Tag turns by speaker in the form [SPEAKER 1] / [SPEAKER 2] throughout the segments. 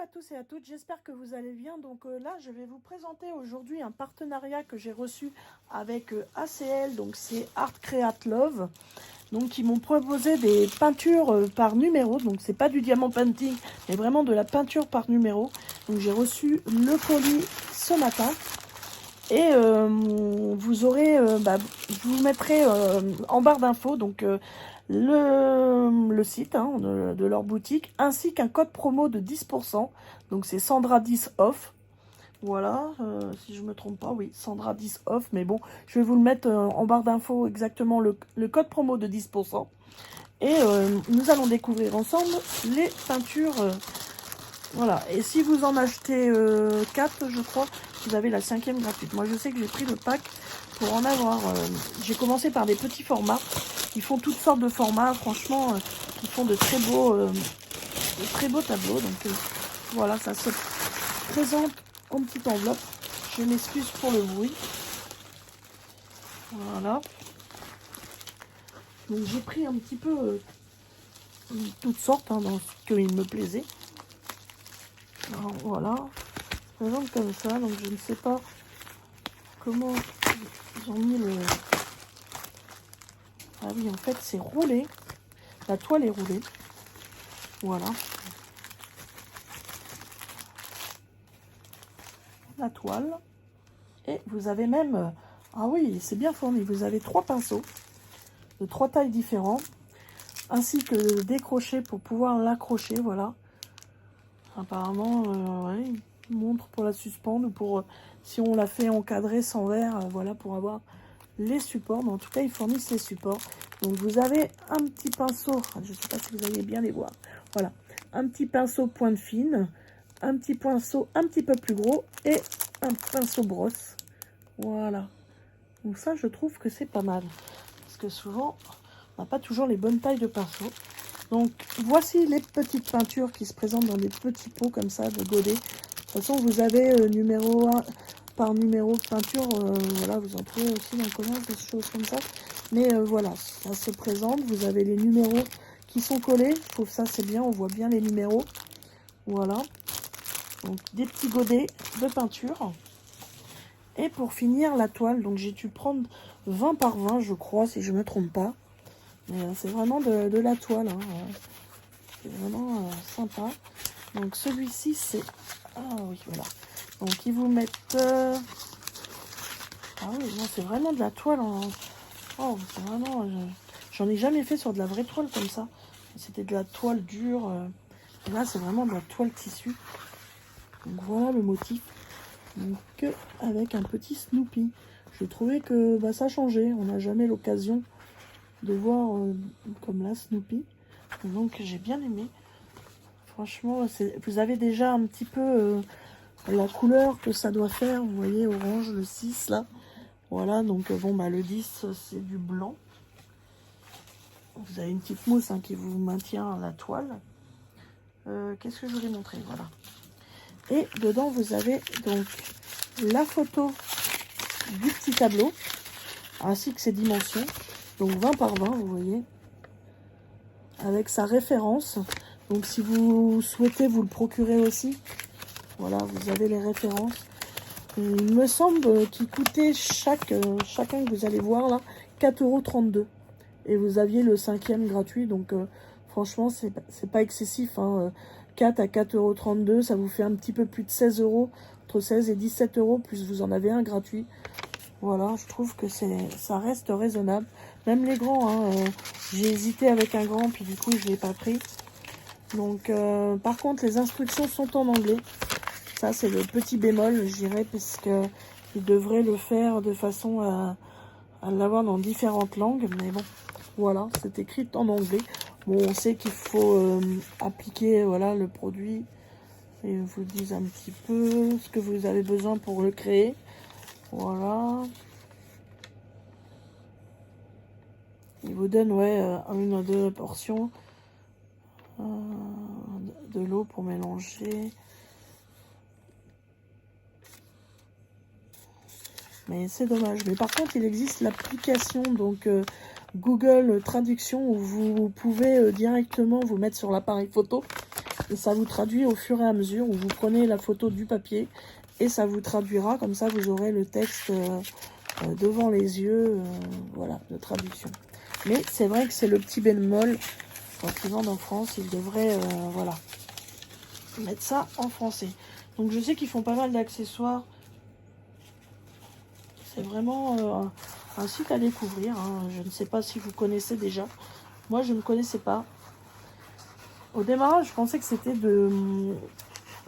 [SPEAKER 1] à tous et à toutes, j'espère que vous allez bien. Donc là, je vais vous présenter aujourd'hui un partenariat que j'ai reçu avec ACL, donc c'est Art Create Love. Donc ils m'ont proposé des peintures par numéro, donc c'est pas du diamant painting, mais vraiment de la peinture par numéro. Donc j'ai reçu le colis ce matin. Et vous aurez, je vous mettrai en barre d'infos donc le site de leur boutique, ainsi qu'un code promo de 10%. Donc c'est Sandra 10 off. Voilà, si je me trompe pas, oui, Sandra 10 off. Mais bon, je vais vous le mettre en barre d'infos exactement le code promo de 10%. Et nous allons découvrir ensemble les peintures. Voilà, et si vous en achetez 4, je crois, vous avez la 5e gratuite. Moi, je sais que j'ai pris le pack pour en avoir. J'ai commencé par des petits formats. Ils font toutes sortes de formats. Franchement, ils font de très beaux tableaux. Donc, voilà, ça se présente en petite enveloppe. Je m'excuse pour le bruit. Voilà. Donc, j'ai pris un petit peu toutes sortes dans ce qu'il me plaisait. Alors, voilà. Présente comme ça, donc je ne sais pas comment ils ont mis le... Ah oui, en fait, c'est roulé. La toile est roulée. Voilà. La toile. Et vous avez même... Ah oui, c'est bien fourni. Vous avez 3 pinceaux de 3 tailles différentes, ainsi que des crochets pour pouvoir l'accrocher. Voilà. Apparemment, ouais, il montre pour la suspendre ou pour... si on la fait encadrer sans verre, voilà, pour avoir les supports. Mais en tout cas, ils fournissent les supports. Donc, vous avez un petit pinceau. Je ne sais pas si vous allez bien les voir. Voilà. Un petit pinceau pointe fine. Un petit pinceau un petit peu plus gros. Et un pinceau brosse. Voilà. Donc, ça, je trouve que c'est pas mal. Parce que souvent, on n'a pas toujours les bonnes tailles de pinceau. Donc, voici les petites peintures qui se présentent dans des petits pots comme ça, de godets. De toute façon, vous avez numéro 1 par numéro de peinture. Voilà, vous en trouvez aussi dans le commerce, des choses comme ça. Mais voilà, ça se présente. Vous avez les numéros qui sont collés. Je trouve ça, c'est bien. On voit bien les numéros. Voilà. Donc, des petits godets de peinture. Et pour finir, la toile. Donc, j'ai dû prendre 20 par 20, je crois, si je ne me trompe pas. C'est vraiment de la toile. C'est vraiment sympa. Donc celui-ci, c'est... Ah oui, voilà. Donc ils vous mettent... Ah oui, non, c'est vraiment de la toile. Oh, c'est vraiment... J'en ai jamais fait sur de la vraie toile comme ça. C'était de la toile dure. Et là, c'est vraiment de la toile tissu. Donc voilà le motif. Donc avec un petit Snoopy. Je trouvais que ça changeait. On n'a jamais l'occasion de voir comme là Snoopy, donc j'ai bien aimé. Franchement, vous avez déjà un petit peu la couleur que ça doit faire. Vous voyez, orange, le 6 là. Voilà, donc bon, le 10 c'est du blanc. Vous avez une petite mousse qui vous maintient la toile. Qu'est-ce que je voulais montrer? Voilà. Et dedans, vous avez donc la photo du petit tableau, ainsi que ses dimensions. Donc 20 par 20, vous voyez, avec sa référence. Donc si vous souhaitez vous le procurer aussi, voilà, vous avez les références. Et il me semble qu'il coûtait chacun que vous allez voir là, 4,32 €. Et vous aviez le 5e gratuit, donc franchement, c'est pas excessif. 4 à 4,32 €, ça vous fait un petit peu plus de 16 €, entre 16 et 17 €, plus vous en avez un gratuit. Voilà, je trouve que ça reste raisonnable. Même les grands, j'ai hésité avec un grand, puis du coup, je ne l'ai pas pris. Donc, par contre, les instructions sont en anglais. Ça, c'est le petit bémol, je dirais, parce qu'ils devraient le faire de façon à l'avoir dans différentes langues. Mais bon, voilà, c'est écrit en anglais. Bon, on sait qu'il faut appliquer voilà, le produit. Et ils vous disent un petit peu ce que vous avez besoin pour le créer. Voilà. Il vous donne une ou deux portions de l'eau pour mélanger. Mais c'est dommage. Mais par contre, il existe l'application donc Google Traduction où vous pouvez directement vous mettre sur l'appareil photo Et ça vous traduit au fur et à mesure où vous prenez la photo du papier et ça vous traduira. Comme ça, vous aurez le texte devant les yeux, voilà, de traduction. Mais c'est vrai que c'est le petit bémol. Quand ils vendent en France, ils devraient, voilà, mettre ça en français. Donc je sais qu'ils font pas mal d'accessoires. C'est vraiment un site à découvrir. Hein. Je ne sais pas si vous connaissez déjà. Moi, je ne connaissais pas. Au démarrage, je pensais que c'était de...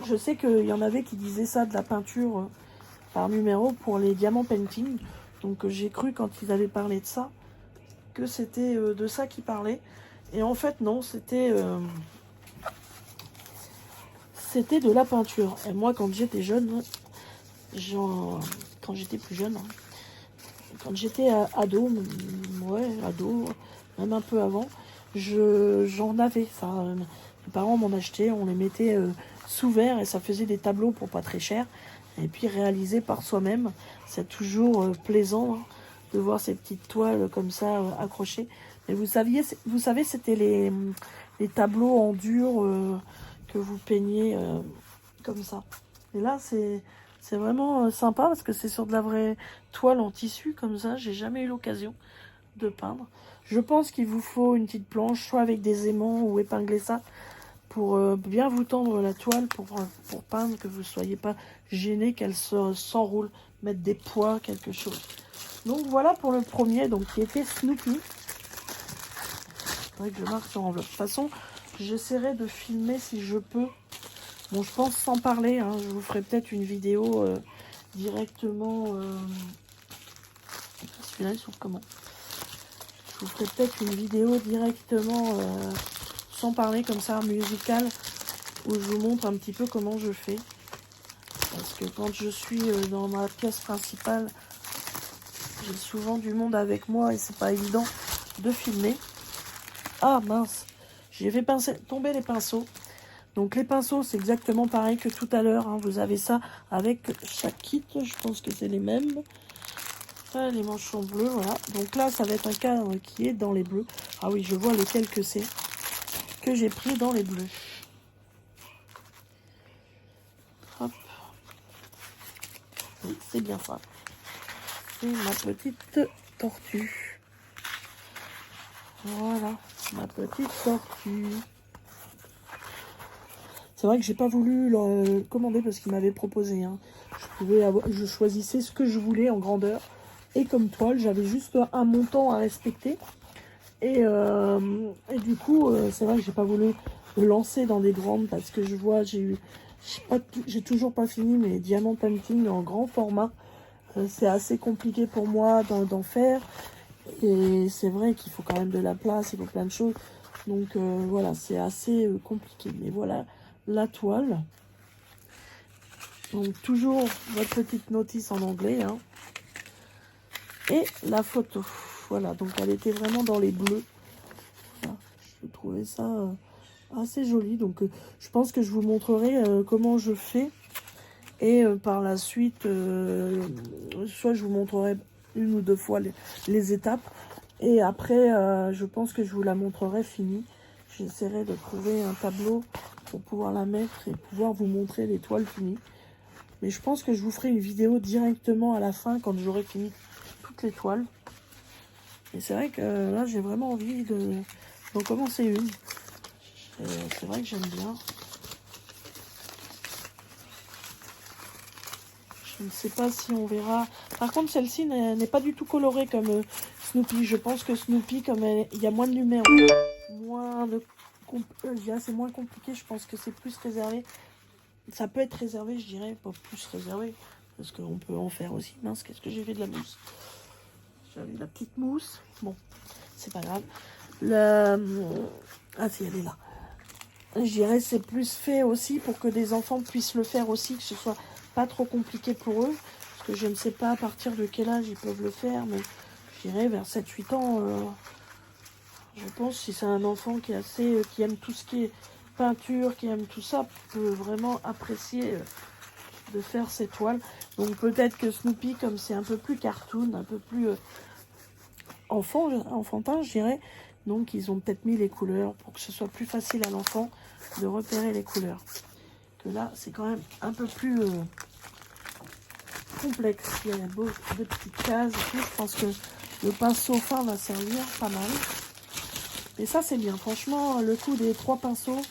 [SPEAKER 1] Je sais qu'il y en avait qui disaient ça, de la peinture par numéro pour les diamants painting. Donc j'ai cru quand ils avaient parlé de ça, que c'était de ça qu'ils parlaient. Et en fait, non, c'était de la peinture. Et moi, quand j'étais jeune, quand j'étais plus jeune, hein, quand j'étais ado, ouais, ado, même un peu avant, j'en avais. Enfin, mes parents m'en achetaient, on les mettait sous verre et ça faisait des tableaux pour pas très cher. Et puis réalisés par soi-même, c'est toujours plaisant hein, de voir ces petites toiles comme ça accrochées. Mais vous savez, c'était les tableaux en dur que vous peignez comme ça. Et là, c'est vraiment sympa parce que c'est sur de la vraie toile en tissu comme ça. J'ai jamais eu l'occasion de peindre. Je pense qu'il vous faut une petite planche, soit avec des aimants ou épingler ça pour bien vous tendre la toile pour peindre, que vous ne soyez pas gêné qu'elle s'enroule, mettre des poids, quelque chose. Donc voilà pour le premier, donc qui était Snoopy. C'est vrai que je marque sur enveloppe. De toute façon, j'essaierai de filmer si je peux. Bon, je pense sans parler, hein, je vous ferai peut-être une vidéo directement. Celui-là, il s'ouvre comment? Je vous ferai peut-être une vidéo directement sans parler, comme ça, musicale, où je vous montre un petit peu comment je fais. Parce que quand je suis dans ma pièce principale, j'ai souvent du monde avec moi et c'est pas évident de filmer. Ah mince, j'ai fait tomber les pinceaux. Donc les pinceaux, c'est exactement pareil que tout à l'heure. Hein. Vous avez ça avec chaque kit. Je pense que c'est les mêmes. Ah, les manchons bleus, voilà. Donc là, ça va être un cadre qui est dans les bleus. Ah oui, je vois lequel que c'est. Que j'ai pris dans les bleus. Hop. Oui, c'est bien ça. C'est ma petite tortue. Voilà, ma petite tortue. C'est vrai que j'ai pas voulu le commander parce qu'il m'avait proposé. Hein. Je choisissais ce que je voulais en grandeur. Et comme toile, j'avais juste un montant à respecter. Et du coup, c'est vrai que j'ai pas voulu le lancer dans des grandes parce que je vois, j'ai toujours pas fini mes diamants painting en grand format. C'est assez compliqué pour moi d'en faire. Et c'est vrai qu'il faut quand même de la place, il faut plein de choses. Donc voilà, c'est assez compliqué. Mais voilà la toile. Donc toujours votre petite notice en anglais. Hein. Et la photo. Voilà, donc elle était vraiment dans les bleus. Voilà, je trouvais ça assez joli. Donc je pense que je vous montrerai comment je fais. Et par la suite, soit je vous montrerai une ou deux fois les étapes. Et après, je pense que je vous la montrerai finie. J'essaierai de trouver un tableau pour pouvoir la mettre et pouvoir vous montrer les toiles finies. Mais je pense que je vous ferai une vidéo directement à la fin quand j'aurai fini toutes les toiles. Et c'est vrai que là, j'ai vraiment envie d'en commencer une. C'est vrai que j'aime bien. Je ne sais pas si on verra. Par contre, celle-ci n'est pas du tout colorée comme Snoopy. Je pense que Snoopy, comme il y a moins de numéros, c'est moins compliqué. Je pense que c'est plus réservé. Ça peut être réservé, je dirais, pas plus réservé. Parce qu'on peut en faire aussi. Mince, qu'est-ce que j'ai fait de la mousse? J'avais de la petite mousse. Bon, c'est pas grave. Ah si, elle est là. Je dirais c'est plus fait aussi pour que des enfants puissent le faire aussi, que ce soit pas trop compliqué pour eux. Parce que je ne sais pas à partir de quel âge ils peuvent le faire, mais je dirais vers 7-8 ans. Je pense si c'est un enfant qui est qui aime tout ce qui est peinture, qui aime tout ça, peut vraiment apprécier de faire ces toiles. Donc peut-être que Snoopy, comme c'est un peu plus cartoon, un peu plus enfantin, je dirais, Donc ils ont peut-être mis les couleurs pour que ce soit plus facile à l'enfant de repérer les couleurs. Que là, c'est quand même un peu plus complexe. Il y a beaucoup de petites cases et tout. Je pense que le pinceau fin va servir pas mal. Et ça, c'est bien. Franchement, le coup des 3 pinceaux,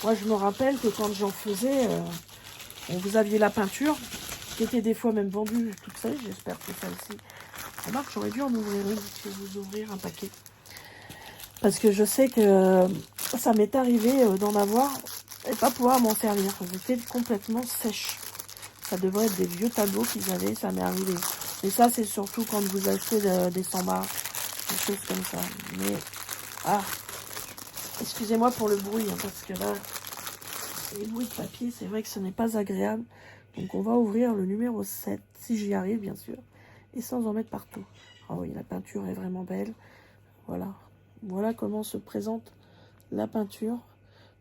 [SPEAKER 1] moi, je me rappelle que quand j'en faisais, vous aviez la peinture, qui était des fois même vendue toute seule. J'espère que celle-ci, ça marche. J'aurais dû en ouvrir une, si vous ouvrir un paquet. Parce que je sais que ça m'est arrivé d'en avoir et pas pouvoir m'en servir. Elles étaient complètement sèches. Ça devrait être des vieux tableaux qu'ils avaient, ça m'est arrivé. Et ça, c'est surtout quand vous achetez des 100 bars, des choses comme ça. Mais, excusez-moi pour le bruit, hein, parce que là, les bruits de papier, c'est vrai que ce n'est pas agréable. Donc, on va ouvrir le numéro 7, si j'y arrive, bien sûr, et sans en mettre partout. Ah oui, la peinture est vraiment belle. Voilà. Voilà comment se présente la peinture.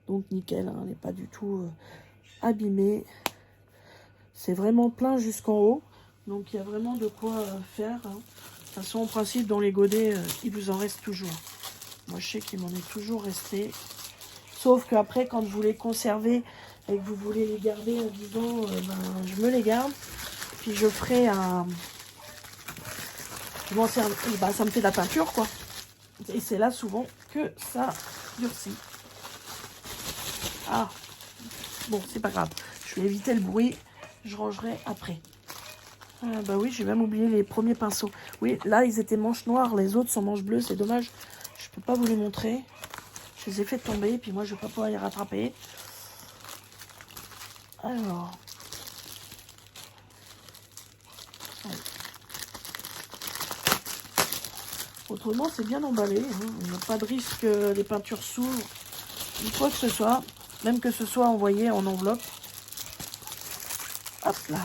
[SPEAKER 1] Donc, nickel, hein, elle n'est pas du tout abîmée. C'est vraiment plein jusqu'en haut. Donc, il y a vraiment de quoi faire. Hein. De toute façon, en principe, dans les godets, il vous en reste toujours. Moi, je sais qu'il m'en est toujours resté. Sauf qu'après, quand vous les conservez et que vous voulez les garder en disant, je me les garde. Puis, je ferai un... Je m'en sers... ça me fait de la peinture, quoi. Et c'est là, souvent, que ça durcit. Ah, bon, c'est pas grave. Je vais éviter le bruit. Je rangerai après. Bah oui, j'ai même oublié les premiers pinceaux. Oui, là, ils étaient manches noires. Les autres sont manches bleues. C'est dommage. Je peux pas vous les montrer. Je les ai fait tomber. Puis moi, je vais pas pouvoir les rattraper. Alors. Ouais. Autrement, c'est bien emballé. Hein. Il n'y a pas de risque que les peintures s'ouvrent. Ou quoi que ce soit. Même que ce soit envoyé en enveloppe. Hop là.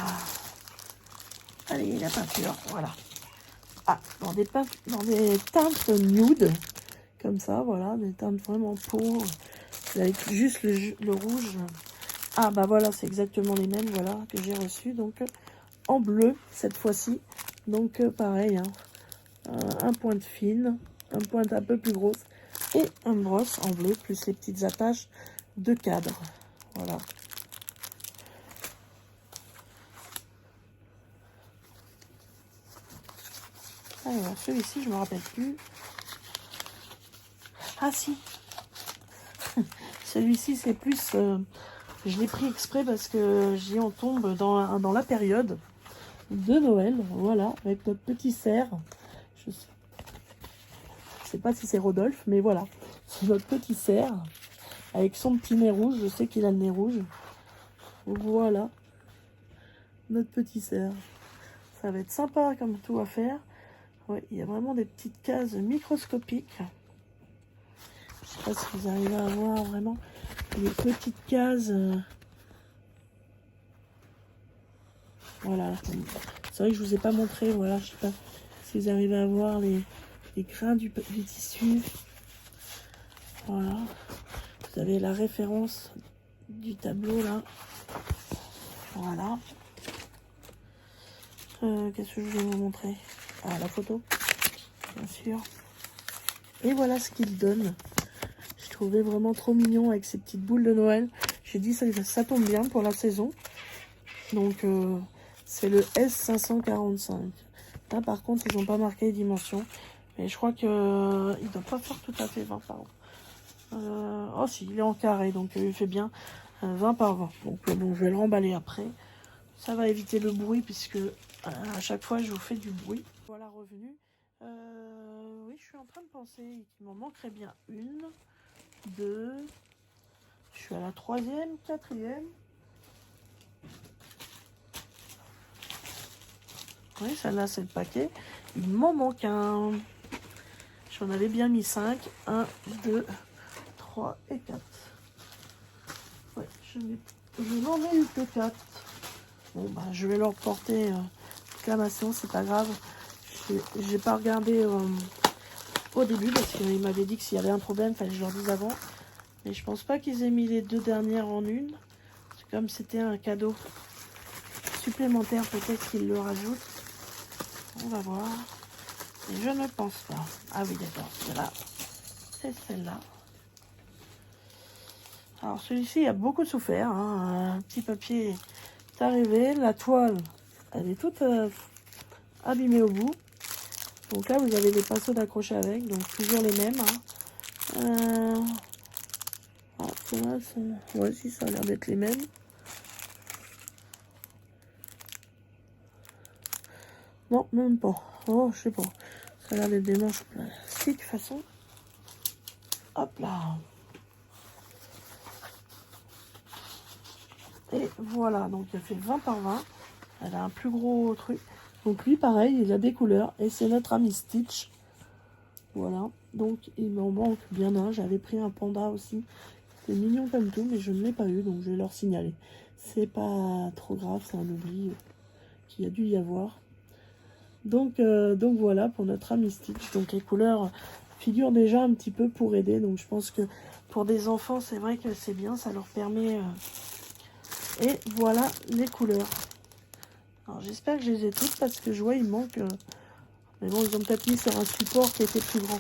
[SPEAKER 1] Allez, la peinture, voilà. Ah, dans des teintes nude, comme ça, voilà, des teintes vraiment pauvres, avec juste le rouge. Ah, bah voilà, c'est exactement les mêmes, voilà, que j'ai reçus, donc en bleu, cette fois-ci. Donc, pareil, hein, un pointe fine, un pointe un peu plus grosse, et un brosse en bleu, plus les petites attaches de cadre, voilà. Alors, celui-ci, je me rappelle plus. Ah si, celui-ci, c'est plus... je l'ai pris exprès parce que j'y en tombe dans la période de Noël. Voilà, avec notre petit cerf. Je sais pas si c'est Rodolphe, mais voilà. C'est notre petit cerf avec son petit nez rouge. Je sais qu'il a le nez rouge. Voilà, notre petit cerf. Ça va être sympa comme tout à faire. Ouais, il y a vraiment des petites cases microscopiques. Je sais pas si vous arrivez à voir vraiment les petites cases. Voilà. C'est vrai que je vous ai pas montré. Voilà, je sais pas si vous arrivez à voir les grains du tissu. Voilà. Vous avez la référence du tableau là. Voilà. Qu'est-ce que je vais vous montrer? Ah, la photo, bien sûr. Et voilà ce qu'il donne. Je trouvais vraiment trop mignon avec ces petites boules de Noël. J'ai dit ça tombe bien pour la saison. Donc c'est le S545. Là par contre ils n'ont pas marqué les dimensions. Mais je crois que il ne doit pas faire tout à fait 20 par 20. Oh si, il est en carré, donc il fait bien 20 par 20. Donc bon, je vais le remballer après. Ça va éviter le bruit puisque à chaque fois je vous fais du bruit. Voilà revenu. Oui, je suis en train de penser qu'il m'en manquerait bien une, deux. Je suis à la 3e, 4e. Oui, celle-là, c'est le paquet. Il m'en manque un. J'en avais bien mis 5. 1, 2, 3 et 4. Ouais, je n'en ai eu que 4. Bon, bah, je vais leur porter réclamation, c'est pas grave. J'ai pas regardé au début parce qu'ils m'avaient dit que s'il y avait un problème, il fallait que je leur dise avant. Mais je pense pas qu'ils aient mis les 2 dernières en une. Comme c'était un cadeau supplémentaire, peut-être qu'ils le rajoutent. On va voir. Et je ne pense pas. Ah oui, d'accord, c'est là. C'est celle-là. Alors celui-ci a beaucoup souffert. Hein. Un petit papier est arrivé. La toile, elle est toute abîmée au bout. Donc là, vous avez des pinceaux d'accrocher avec. Donc toujours les mêmes. Hein. Ceux-là, ouais, si, ça a l'air d'être les mêmes. Non, même pas. Oh, je sais pas. Ça a l'air d'être des manches plastiques, de toute façon. Hop là. Et voilà, donc il a fait 20 par 20. Elle a un plus gros truc. Donc lui, pareil, il a des couleurs. Et c'est notre ami Stitch. Voilà. Donc il m'en manque bien un. J'avais pris un panda aussi. C'est mignon comme tout, mais je ne l'ai pas eu. Donc je vais leur signaler. C'est pas trop grave, c'est un oubli qu'il y a dû y avoir. Donc voilà pour notre ami Stitch. Donc les couleurs figurent déjà un petit peu pour aider. Donc je pense que pour des enfants, c'est vrai que c'est bien. Ça leur permet... Et voilà les couleurs. Alors j'espère que je les ai toutes parce que je vois il manque... Mais bon, ils ont peut-être mis sur un support qui était plus grand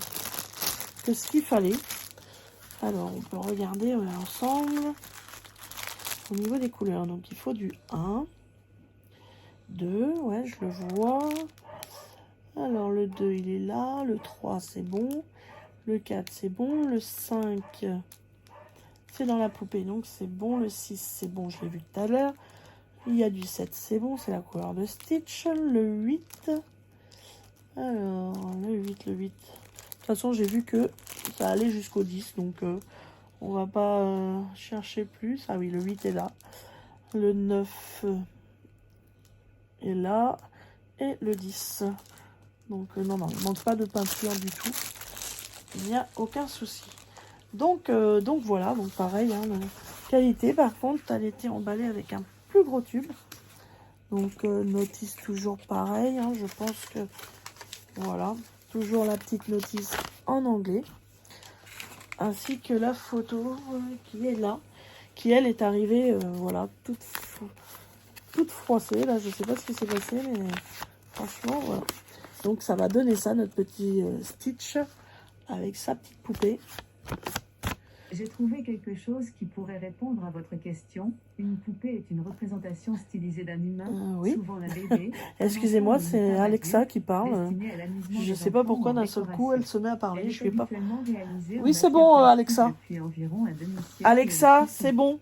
[SPEAKER 1] que ce qu'il fallait. Alors on peut regarder ensemble au niveau des couleurs. Donc il faut du 1, 2, ouais je le vois. Alors le 2 il est là, le 3 c'est bon, le 4 c'est bon, le 5 c'est dans la poupée donc c'est bon, le 6 c'est bon, je l'ai vu tout à l'heure. Il y a du 7 c'est bon, c'est la couleur de Stitch, le 8, alors le 8. De toute façon j'ai vu que ça allait jusqu'au 10 donc on va pas chercher plus. Ah oui, le 8 est là, le 9 est là et le 10. Donc non, il ne manque pas de peinture du tout. Il n'y a aucun souci. Donc voilà, donc pareil, hein, la qualité. Par contre, elle était emballée avec un plus gros tube. Donc notice toujours pareil. Hein, je pense que voilà, toujours la petite notice en anglais. Ainsi que la photo qui est là. Qui elle est arrivée, voilà, toute froissée. Là, je ne sais pas ce qui s'est passé, mais franchement, voilà. Donc ça va donner ça, notre petit Stitch, avec sa petite poupée.
[SPEAKER 2] J'ai trouvé quelque chose qui pourrait répondre à votre question. Une poupée est une représentation stylisée d'un humain,
[SPEAKER 1] oui.
[SPEAKER 2] souvent un bébé.
[SPEAKER 1] Excusez-moi, c'est Alexa qui parle. Je ne sais pas pourquoi d'un seul coup elle se met à parler. Je vais pas. Oui, c'est bon, Alexa. Alexa, c'est bon.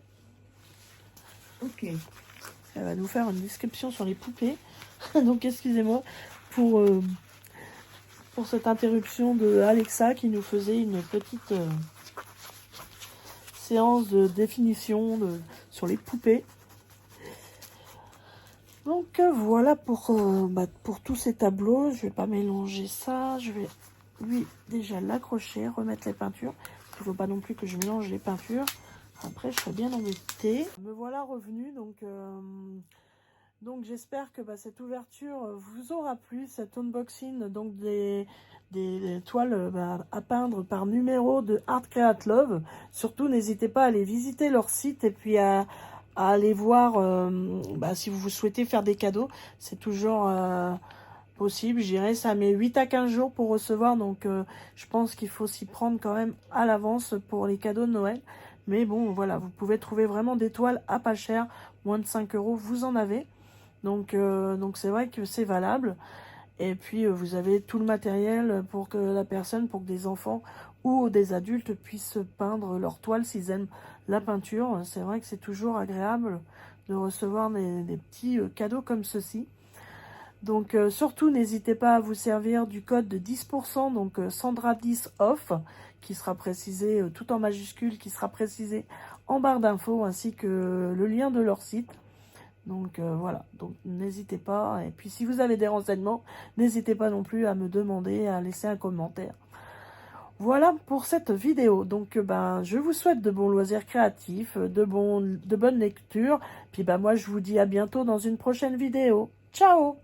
[SPEAKER 2] Ok.
[SPEAKER 1] Elle va nous faire une description sur les poupées. Donc excusez-moi pour cette interruption de Alexa qui nous faisait une petite séance de définition sur les poupées. Donc voilà pour tous ces tableaux. Je vais pas mélanger ça. Je vais lui déjà l'accrocher, remettre les peintures. Il ne faut pas non plus que je mélange les peintures. Après, je serai bien embêtée. Me voilà revenue. Donc j'espère que cette ouverture vous aura plu, cet unboxing donc des toiles à peindre par numéro de Art Create Love. Surtout n'hésitez pas à aller visiter leur site et puis à aller voir si vous souhaitez faire des cadeaux. C'est toujours possible, je dirais. Ça met 8 à 15 jours pour recevoir, donc je pense qu'il faut s'y prendre quand même à l'avance pour les cadeaux de Noël. Mais bon, voilà, vous pouvez trouver vraiment des toiles à pas cher, moins de 5 €, vous en avez. Donc c'est vrai que c'est valable. Et puis vous avez tout le matériel pour que des enfants ou des adultes puissent peindre leur toile s'ils aiment la peinture. C'est vrai que c'est toujours agréable de recevoir des petits cadeaux comme ceci. Donc surtout n'hésitez pas à vous servir du code de 10%, donc Sandra 10 off, qui sera précisé tout en majuscule, qui sera précisé en barre d'infos, ainsi que le lien de leur site. Donc voilà, donc n'hésitez pas. Et puis si vous avez des renseignements, n'hésitez pas non plus à me demander, à laisser un commentaire. Voilà pour cette vidéo. Donc je vous souhaite de bons loisirs créatifs, de bonnes lectures. Puis moi je vous dis à bientôt dans une prochaine vidéo. Ciao!